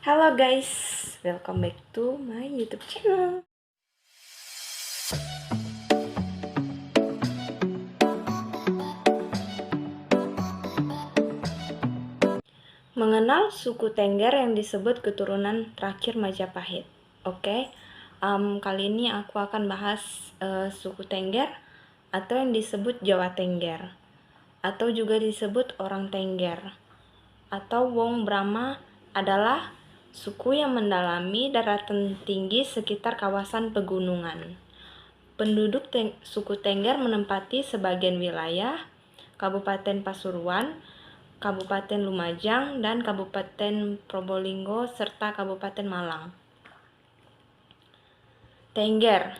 Halo guys, welcome back to my YouTube channel. Mengenal suku Tengger yang disebut keturunan terakhir Majapahit. Oke, kali ini aku akan bahas suku Tengger atau yang disebut Jawa Tengger, atau juga disebut orang Tengger, atau Wong Brahma adalah suku yang mendalami daratan tinggi sekitar kawasan pegunungan. Penduduk suku Tengger menempati sebagian wilayah Kabupaten Pasuruan, Kabupaten Lumajang, dan Kabupaten Probolinggo, serta Kabupaten Malang. Tengger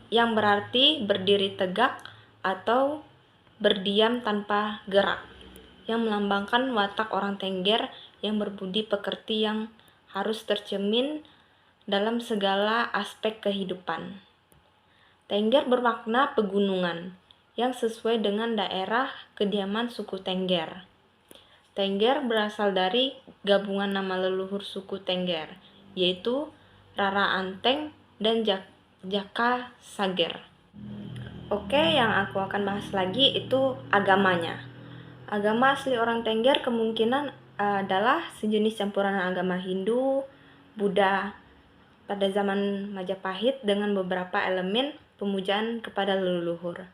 yang berarti berdiri tegak atau berdiam tanpa gerak, yang melambangkan watak orang Tengger yang berbudi pekerti yang harus tercermin dalam segala aspek kehidupan. Tengger bermakna pegunungan, yang sesuai dengan daerah kediaman suku Tengger. Tengger berasal dari gabungan nama leluhur suku Tengger, yaitu Rara Anteng dan Jaka Sager. Oke, yang aku akan bahas lagi itu agamanya. Agama asli orang Tengger kemungkinan adalah sejenis campuran agama Hindu, Buddha pada zaman Majapahit dengan beberapa elemen pemujaan kepada leluhur.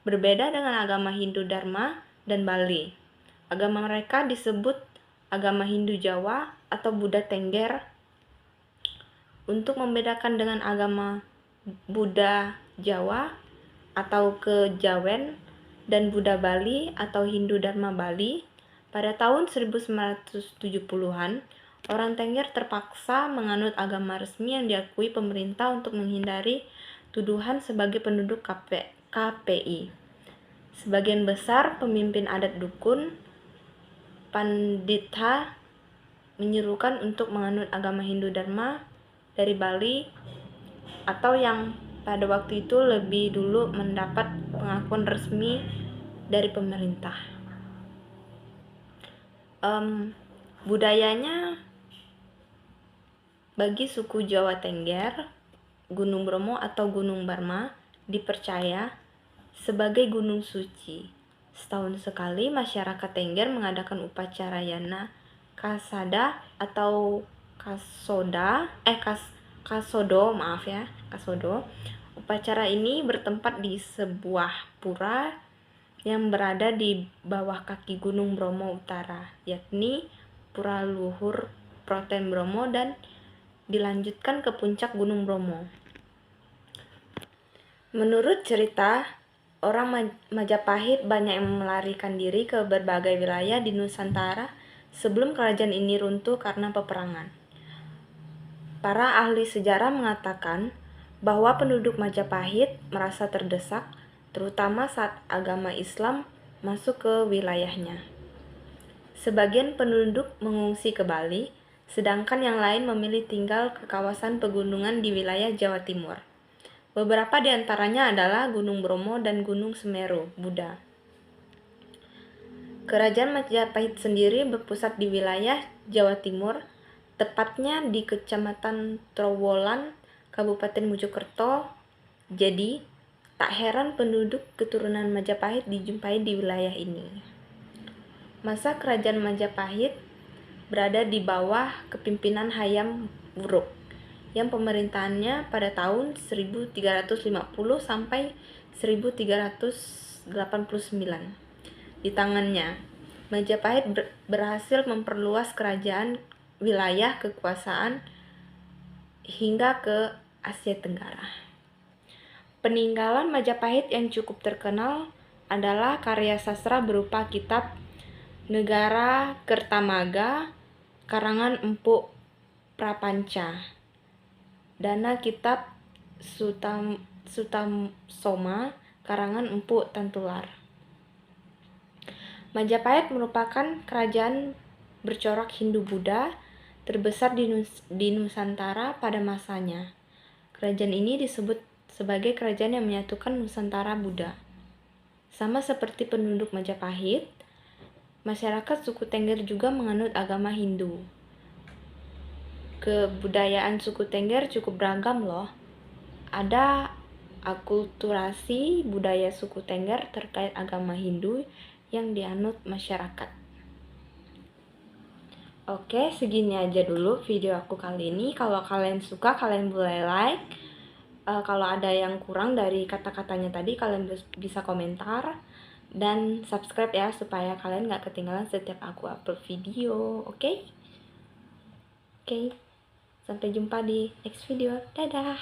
Berbeda dengan agama Hindu Dharma dan Bali. Agama mereka disebut agama Hindu Jawa atau Buddha Tengger. Untuk membedakan dengan agama Buddha Jawa atau Kejawen dan Buddha Bali atau Hindu Dharma Bali, pada tahun 1970-an, orang Tengger terpaksa menganut agama resmi yang diakui pemerintah untuk menghindari tuduhan sebagai penduduk KPI. Sebagian besar pemimpin adat dukun, Panditha, menyerukan untuk menganut agama Hindu Dharma dari Bali atau yang pada waktu itu lebih dulu mendapat pengakuan resmi dari pemerintah. Budayanya bagi suku Jawa Tengger, Gunung Bromo atau Gunung Barma dipercaya sebagai gunung suci. Setahun sekali masyarakat Tengger mengadakan upacara Yana Kasada atau Kasodo. Upacara ini bertempat di sebuah pura yang berada di bawah kaki Gunung Bromo Utara, yakni Pura Luhur Proten Bromo, dan dilanjutkan ke puncak Gunung Bromo. Menurut cerita, orang Majapahit banyak yang melarikan diri ke berbagai wilayah di Nusantara sebelum kerajaan ini runtuh karena peperangan. Para ahli sejarah mengatakan bahwa penduduk Majapahit merasa terdesak, terutama saat agama Islam masuk ke wilayahnya. Sebagian penduduk mengungsi ke Bali, sedangkan yang lain memilih tinggal ke kawasan pegunungan di wilayah Jawa Timur. Beberapa di antaranya adalah Gunung Bromo dan Gunung Semeru, Buddha. Kerajaan Majapahit sendiri berpusat di wilayah Jawa Timur, tepatnya di Kecamatan Trowulan, Kabupaten Mojokerto. Jadi, tak heran penduduk keturunan Majapahit dijumpai di wilayah ini. Masa kerajaan Majapahit berada di bawah kepimpinan Hayam Wuruk, yang pemerintahannya pada tahun 1350 sampai 1389. Di tangannya, Majapahit berhasil memperluas kerajaan wilayah kekuasaan hingga ke Asia Tenggara. Peninggalan Majapahit yang cukup terkenal adalah karya sastra berupa kitab Negara Kertamaga karangan Empu Prapanca, Dana Kitab Sutamsoma karangan Empu Tantular. Majapahit merupakan kerajaan bercorak Hindu-Buddha terbesar di Nusantara pada masanya. Kerajaan ini disebut sebagai kerajaan yang menyatukan Nusantara Buddha. Sama seperti penduduk Majapahit, masyarakat suku Tengger juga menganut agama Hindu. kebudayaan suku Tengger cukup beragam loh. Ada akulturasi budaya suku Tengger terkait agama Hindu yang dianut masyarakat. Oke, segini aja dulu video aku kali ini. Kalau kalian suka, kalian boleh like. Kalau ada yang kurang dari kata-katanya tadi, kalian bisa komentar. Dan subscribe ya, supaya kalian gak ketinggalan setiap aku upload video. Oke? Oke. Sampai jumpa di next video. Dadah!